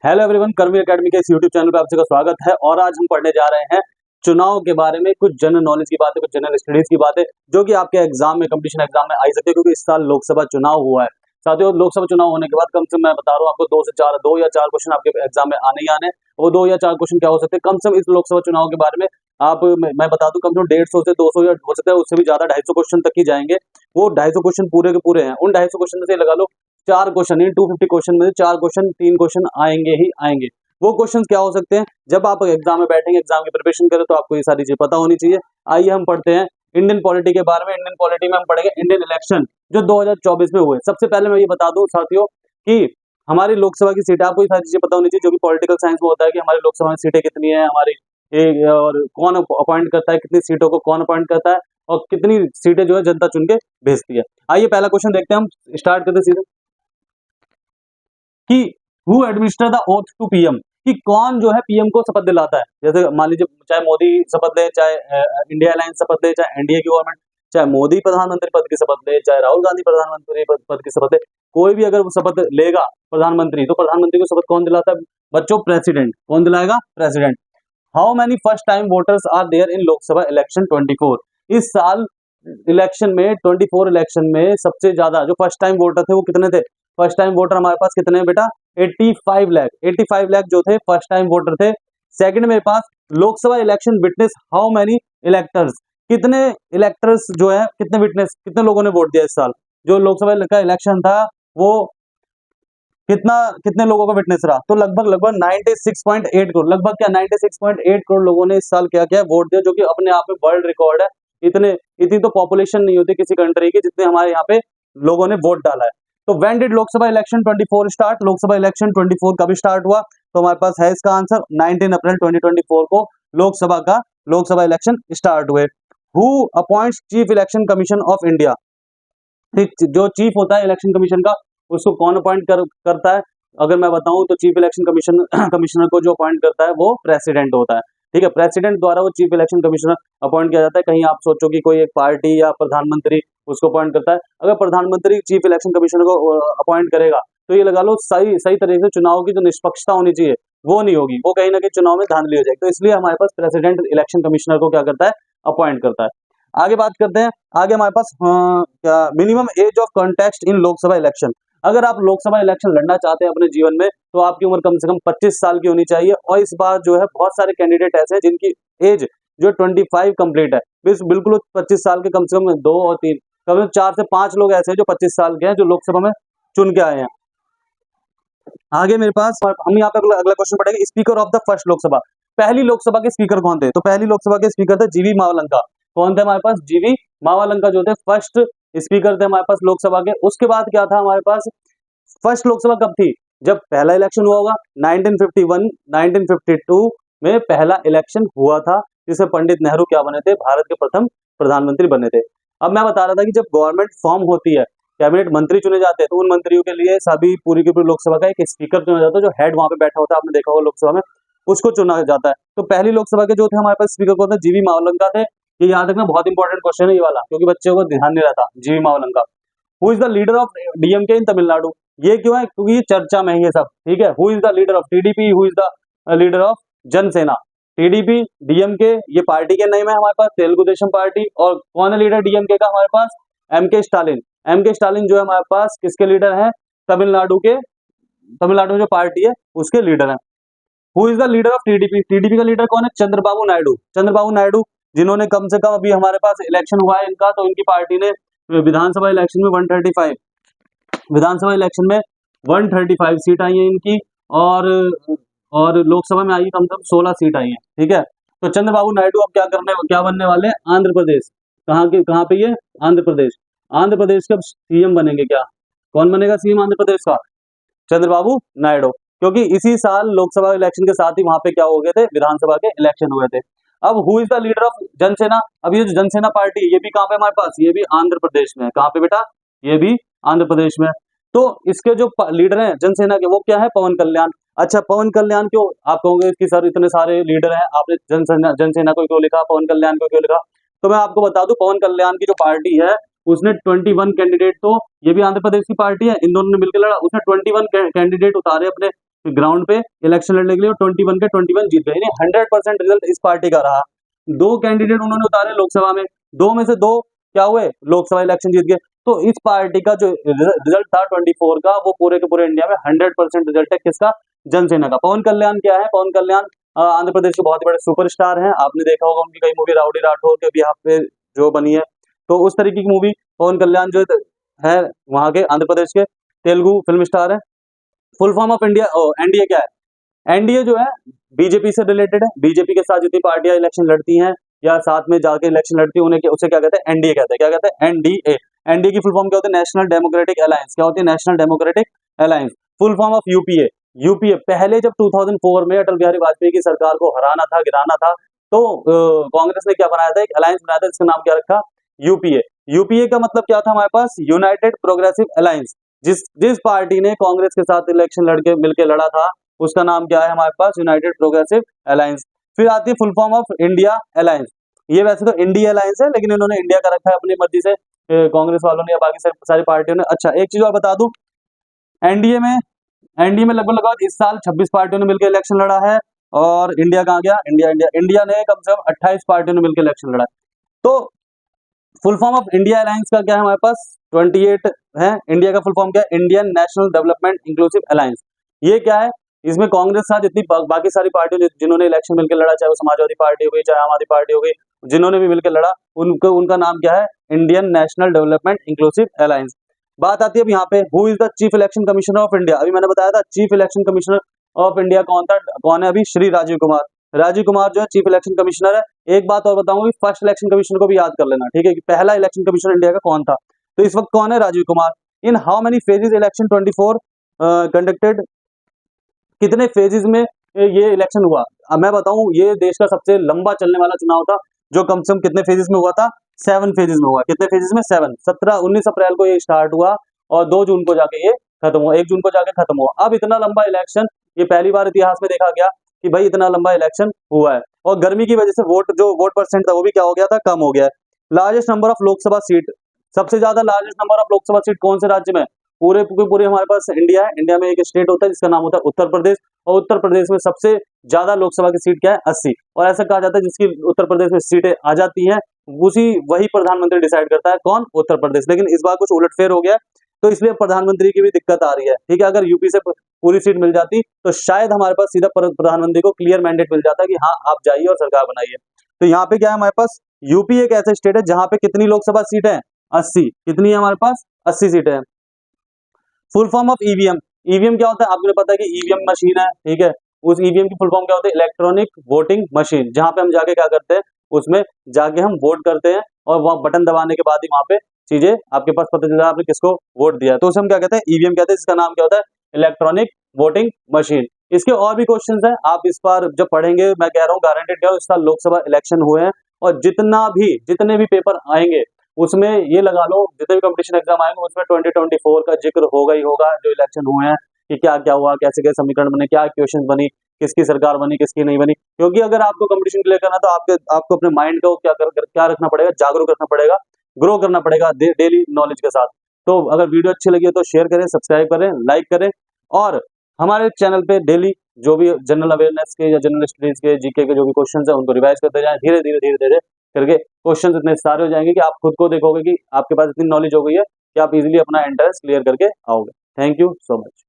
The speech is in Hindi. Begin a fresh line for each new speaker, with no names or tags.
हेलो एवरीवन, कर्मी एकेडमी के इस यूट्यूब चैनल पे आप सभी का स्वागत है। और आज हम पढ़ने जा रहे हैं चुनाव के बारे में, कुछ जनरल नॉलेज की बातें, कुछ जनरल स्टडीज की बातें जो कि आपके एग्जाम में, कंपटीशन एग्जाम में आई सकती है, क्योंकि इस साल लोकसभा चुनाव हुआ है। साथियों, लोकसभा चुनाव होने के बाद कम से कम मैं बता रहा हूँ आपको दो या चार क्वेश्चन आपके एग्जाम में आने ही आने। वो 2 या 4 क्वेश्चन क्या हो सकते हैं, कम से कम इस लोकसभा चुनाव के बारे में मैं बता दूं, कम से कम 150 से 200 या हो सकता है उससे भी ज्यादा 250 क्वेश्चन तक ही जाएंगे। वो 250 क्वेश्चन पूरे के पूरे हैं। उन 250 क्वेश्चन में से लगा लो 4 क्वेश्चन, इन 250 क्वेश्चन में से 4 क्वेश्चन, 3 क्वेश्चन आएंगे ही आएंगे। वो क्वेश्चंस क्या हो सकते हैं, जब आप एग्जाम में बैठेंगे, एग्जाम की प्रिपरेशन करें, तो आपको ये सारी चीजें पता होनी चाहिए। आइए हम पढ़ते हैं इंडियन पॉलिटी के बारे में। इंडियन पॉलिटी में हम पढ़ेंगे इंडियन इलेक्शन जो 2024 में हुए। सबसे पहले मैं ये बता दूं साथियों कि हमारी लोकसभा की सीटें, आपको ये सारी चीजें पता होनी चाहिए, जो कि पॉलिटिकल साइंस में होता है कि हमारी लोकसभा में सीटें कितनी है, हमारी और कौन अपॉइंट करता है, कितनी सीटों को कौन अपॉइंट करता है, और कितनी सीटें जो है जनता चुन के भेजती है। आइए पहला क्वेश्चन देखते हैं, हम स्टार्ट करते सीधे कि who administer the oath to PM, कि कौन जो है पीएम को शपथ दिलाता है। जैसे मान लीजिए, चाहे मोदी शपथ ले, चाहे इंडिया अलायंस शपथ ले, चाहे एनडीए की गवर्नमेंट, चाहे मोदी प्रधानमंत्री पद की शपथ ले, चाहे राहुल गांधी प्रधानमंत्री पद की शपथ ले, कोई भी अगर वो शपथ लेगा प्रधानमंत्री, तो प्रधानमंत्री को शपथ कौन दिलाता है बच्चों? प्रेसिडेंट। कौन दिलाएगा? President. How many first time voters are there in Lok Sabha election 24? इस साल इलेक्शन में 24 इलेक्शन में सबसे ज्यादा जो फर्स्ट टाइम वोटर थे वो कितने थे? फर्स्ट टाइम वोटर हमारे पास कितने हैं बेटा? 85 लाख। 85 लाख जो थे फर्स्ट टाइम वोटर थे। सेकंड मेरे पास Lok Sabha election witness how many electors, कितने इलेक्टर्स जो है, कितने विटनेस, कितने लोगों ने वोट दिया इस साल? जो लोकसभा का इलेक्शन था वो कितने लोगों का विटनेस रहा? तो लगभग 96.8 करोड़, लगभग क्या 96.8 करोड़ लोगों ने इस साल क्या किया? वोट दिया, जो कि अपने आप में वर्ल्ड रिकॉर्ड है। इतनी तो पॉपुलेशन नहीं होती किसी कंट्री की जितने हमारे यहाँ पे लोगों ने वोट डाला है। तो when did Lok Sabha election 24 start? Lok Sabha election 24 कब स्टार्ट हुआ? तो हमारे पास है इसका आंसर 19 अप्रैल 2024 को लोकसभा इलेक्शन स्टार्ट हुए। Who appoints chief election commission of India? जो चीफ होता है इलेक्शन कमीशन का, उसको कौन अपॉइंट करता है? अगर मैं बताऊं तो चीफ इलेक्शन कमिश्नर को जो अपॉइंट करता है वो प्रेसिडेंट होता है। ठीक है, प्रेसिडेंट द्वारा वो चीफ इलेक्शन कमिश्नर अपॉइंट किया जाता है। कहीं आप सोचो कि कोई एक पार्टी या प्रधानमंत्री उसको अपॉइंट करता है। अगर प्रधानमंत्री चीफ इलेक्शन कमिश्नर को अपॉइंट करेगा तो ये लगा लो सही तरीके से चुनाव की जो निष्पक्षता होनी चाहिए वो नहीं होगी, वो कहीं ना कहीं चुनाव में धांधली हो जाएगी। तो इसलिए हमारे पास प्रेसिडेंट इलेक्शन कमिश्नर को क्या करता है? अपॉइंट करता है। आगे बात करते हैं। आगे हमारे पास क्या minimum age of contest in Lok Sabha election. अगर आप लोकसभा इलेक्शन लड़ना चाहते हैं अपने जीवन में, तो आपकी उम्र कम से कम 25 साल की होनी चाहिए। और इस बार जो है बहुत सारे कैंडिडेट ऐसे हैं जिनकी एज जो 25 कंप्लीट है। बिल्कुल 25 साल के कम से कम 2 और 3, कम से कम 4 से 5 लोग ऐसे हैं जो 25 साल के हैं, जो लोकसभा में चुन के आए हैं। आगे मेरे पास हम यहाँ पे अगला क्वेश्चन पढ़ेंगे, speaker of the first Lok Sabha. पहली लोकसभा के स्पीकर कौन थे? तो पहली लोकसभा के स्पीकर थे जीवी मावलंका। कौन थे हमारे पास? जीवी मावलंका जो थे फर्स्ट स्पीकर थे हमारे पास लोकसभा के। उसके बाद क्या था हमारे पास? फर्स्ट लोकसभा कब थी? जब पहला इलेक्शन हुआ होगा 1951, 1952 में पहला इलेक्शन हुआ था, जिसमें पंडित नेहरू क्या बने थे? भारत के प्रथम प्रधानमंत्री बने थे। अब मैं बता रहा था कि जब गवर्नमेंट फॉर्म होती है, कैबिनेट मंत्री चुने जाते हैं, तो उन मंत्रियों के लिए सभी पूरी की पूरी लोकसभा का एक स्पीकर चुना जाता है, जो हेड वहां पे बैठा होता है, आपने देखा होगा लोकसभा में, उसको चुना जाता है। तो पहली लोकसभा के जो थे हमारे पास स्पीकर कौन थे? जीवी मावलंका थे। ये याद रखना, बहुत इंपॉर्टेंट क्वेश्चन है ये वाला, क्योंकि बच्चों को ध्यान नहीं रहता। GV Mavalankar. Who is the leader of DMK in Tamil Nadu? ये क्यों है? क्योंकि ये चर्चा में है ये सब। ठीक है, who is the leader of TDP, who is the leader of Jana Sena? TDP, DMK, ये पार्टी के नेम है हमारे पास, तेलुगु देशम पार्टी। और कौन है लीडर डीएमके का हमारे पास? एमके स्टालिन। एमके स्टालिन जो है हमारे पास किसके लीडर हैं? तमिलनाडु में जो पार्टी है उसके लीडर हैं। Who is the leader of TDP? TDP का लीडर कौन है? चंद्रबाबू नायडू। चंद्रबाबू नायडू, जिन्होंने कम से कम, अभी हमारे पास इलेक्शन हुआ है इनका, तो इनकी पार्टी ने विधानसभा इलेक्शन में 135 विधानसभा इलेक्शन में 135 सीट आई है इनकी, और लोकसभा में आई कम से कम 16 सीट आई है। ठीक है, तो चंद्रबाबू नायडू अब क्या बनने वाले हैं? आंध्र प्रदेश। कहाँ पे? ये आंध्र प्रदेश। आंध्र प्रदेश के सीएम बनेंगे क्या? कौन बनेगा सीएम आंध्र प्रदेश का? चंद्रबाबू नायडू। क्योंकि इसी साल लोकसभा इलेक्शन के साथ ही वहां पे क्या हो गए थे? विधानसभा के इलेक्शन हुए थे। अब who is the leader of Jana Sena? अब ये जो जनसेना पार्टी है, ये भी कहाँ पे हमारे पास? ये भी आंध्र प्रदेश में है। कहाँ पे बेटा? ये भी आंध्र प्रदेश में। तो इसके जो लीडर हैं जनसेना के, वो क्या है? पवन कल्याण। अच्छा, पवन कल्याण क्यों? आप कहोगे कि सर इतने सारे लीडर हैं, आपने जनसेना को क्यों लिखा, पवन कल्याण को क्यों लिखा? तो मैं आपको बता दूं, पवन कल्याण की जो पार्टी है उसने 21 कैंडिडेट, तो ये भी आंध्र प्रदेश की पार्टी है, इन दोनों ने मिलकर लड़ा, उसने 21 कैंडिडेट उतारे अपने ग्राउंड पे इलेक्शन लड़ने के लिए 21 के 21 जीत गए, यानी 100% रिजल्ट इस पार्टी का रहा। 2 कैंडिडेट उन्होंने उतारे लोकसभा में, 2 में से 2 क्या हुए, लोकसभा इलेक्शन जीत गए। तो इस पार्टी का जो रिजल्ट था 24 का, वो पूरे के पूरे इंडिया में 100% रिजल्ट है किसका, जनसेना का। पवन कल्याण क्या है, पवन कल्याण आंध्र प्रदेश के बहुत ही बड़े सुपरस्टार हैं। आपने देखा होगा उनकी कई मूवी राउडी राठौर के बिहाफ पे जो बनी है, तो उस तरीके की मूवी पवन कल्याण जो है वहां के आंध्र प्रदेश के तेलुगु फिल्म स्टार है। Full form of India NDA क्या है, एनडीए जो है बीजेपी से रिलेटेड है। बीजेपी के साथ जितनी पार्टियां इलेक्शन लड़ती हैं या साथ में जाके इलेक्शन लड़ती है, उन्हें उसे क्या कहते हैं, एनडीए कहते हैं। क्या कहते हैं, एनडीए। एनडीए की फुल फॉर्म क्या होती है, नेशनल डेमोक्रेटिक अलायंस। क्या होती है, national democratic alliance. Full form of UPA. UPA पहले जब 2004 में अटल बिहारी वाजपेयी की सरकार को हराना था, गिराना था, तो कांग्रेस ने क्या बनाया था, एक अलायंस बनाया था, जिसका नाम क्या रखा, यूपीए। यूपीए का मतलब क्या था हमारे पास, यूनाइटेड प्रोग्रेसिव अलायंस। जिस पार्टी ने कांग्रेस के साथ इलेक्शन लड़के मिलकर लड़ा था, उसका नाम क्या है हमारे पास, यूनाइटेड प्रोग्रेसिव अलायंस। फिर आती है full form of India alliance. ये वैसे तो इंडिया अलायंस है, लेकिन इन्होंने इंडिया का रखा है अपनी मर्जी से, कांग्रेस वालों ने या बाकी सारी पार्टियों ने। अच्छा, एक चीज और बता दूं, एनडीए में लगभग इस साल 26 पार्टियों ने मिलकर इलेक्शन लड़ा है। और इंडिया कहाँ गया, इंडिया ने कम से कम 28 पार्टियों ने मिलकर इलेक्शन लड़ा है। तो full form of India alliance का क्या है हमारे पास, 28 है। इंडिया का फुल फॉर्म क्या है, Indian national development inclusive alliance. ये क्या है, इसमें कांग्रेस साथ जितनी बाकी सारी पार्टियों जिन्होंने इलेक्शन मिलकर लड़ा, चाहे वो समाजवादी पार्टी हो गई, चाहे आम आदमी पार्टी हो गई, जिन्होंने भी मिलकर लड़ा, उनका नाम क्या है, Indian national development inclusive alliance. बात आती है अब यहाँ पे, who is the chief election commissioner of India. अभी मैंने बताया था chief election commissioner of India कौन है अभी, श्री राजीव कुमार। राजीव कुमार जो है चीफ इलेक्शन कमिश्नर है। एक बात और बताऊंगी, फर्स्ट इलेक्शन कमिश्नर को भी याद कर लेना, ठीक है, कि पहला इलेक्शन कमिश्नर इंडिया का कौन था। तो इस वक्त कौन है, Rajiv Kumar. In how many phases election 24 conducted, कितने फेजेस में ये इलेक्शन हुआ। अब मैं बताऊं, ये देश का सबसे लंबा चलने वाला चुनाव था, जो कम से कम कितने फेजेस में हुआ था, 7 फेजेस में हुआ। कितने फेजेस में, 7। 19 अप्रैल को ये स्टार्ट हुआ और 2 जून को जाके ये खत्म हुआ, 1 जून को जाके खत्म हुआ। अब इतना लंबा इलेक्शन ये पहली बार इतिहास में देखा गया कि भाई इतना लंबा इलेक्शन हुआ है। और गर्मी की वजह से वोट परसेंट था वो भी क्या हो गया था, कम हो गया है। Largest number of Lok Sabha seat, सबसे ज्यादा largest number of Lok Sabha seat कौन से राज्य में, पूरे हमारे पास इंडिया है। इंडिया में एक स्टेट होता है जिसका नाम होता है उत्तर प्रदेश, और उत्तर प्रदेश में सबसे ज्यादा लोकसभा की सीट क्या है, 80। और ऐसा कहा जाता है जिसकी उत्तर प्रदेश में सीटें आ जाती हैं, वही प्रधानमंत्री डिसाइड करता है, कौन, उत्तर प्रदेश। लेकिन इस बार कुछ उलटफेर हो गया, तो इसलिए प्रधानमंत्री की भी दिक्कत आ रही है, ठीक है। अगर यूपी से पूरी सीट मिल जाती तो शायद हमारे पास सीधा प्रधानमंत्री को क्लियर मैंडेट मिल जाता कि हाँ आप जाइए और सरकार बनाइए। तो यहाँ पे क्या है हमारे पास, यूपी एक ऐसा स्टेट है जहां पे कितनी लोकसभा सीट है, 80। कितनी है हमारे पास, 80 सीटें हैं। Full form of EVM. EVM क्या होता है, आपको पता है कि ईवीएम मशीन है, ठीक है। उस ईवीएम की फुल फॉर्म क्या होती है, इलेक्ट्रॉनिक वोटिंग मशीन, जहां पे हम जाके क्या करते हैं, उसमें जाके हम वोट करते हैं, और वहां बटन दबाने के बाद ही वहां पे चीजें आपके पास पता चलता है आपने किसको वोट दिया। तो उसे हम क्या कहते हैं, ईवीएम कहते हैं, जिसका नाम क्या होता है, इलेक्ट्रॉनिक वोटिंग मशीन। इसके और भी क्वेश्चंस हैं, आप इस बार जब पढ़ेंगे, मैं कह रहा हूँ गारंटेड क्या, इस साल लोकसभा इलेक्शन हुए हैं, और जितने भी पेपर आएंगे उसमें ये लगा लो, जितने भी कंपटीशन एग्जाम आएंगे उसमें 2024 का जिक्र होगा ही होगा, जो इलेक्शन हुए हैं, कि क्या क्या हुआ, कैसे कैसे समीकरण बने, क्या क्वेश्चन बनी, किसकी सरकार बनी, किसकी नहीं बनी। क्योंकि अगर आपको कंपटीशन क्लियर करना तो आपको अपने माइंड को क्या रखना पड़ेगा, जागरूक रखना पड़ेगा, ग्रो करना पड़ेगा डेली नॉलेज के साथ। तो अगर वीडियो अच्छी लगी हो तो शेयर करें, सब्सक्राइब करें, लाइक करें, और हमारे चैनल पे डेली जो भी जनरल अवेयरनेस के या जनरल स्टडीज के, जीके के जो भी क्वेश्चन है उनको रिवाइज करते जाएं। धीरे धीरे करके क्वेश्चन इतने सारे हो जाएंगे कि आप खुद को देखोगे कि आपके पास इतनी नॉलेज हो गई है कि आप इजीली अपना एंट्रेंस क्लियर करके आओगे। Thank you so much.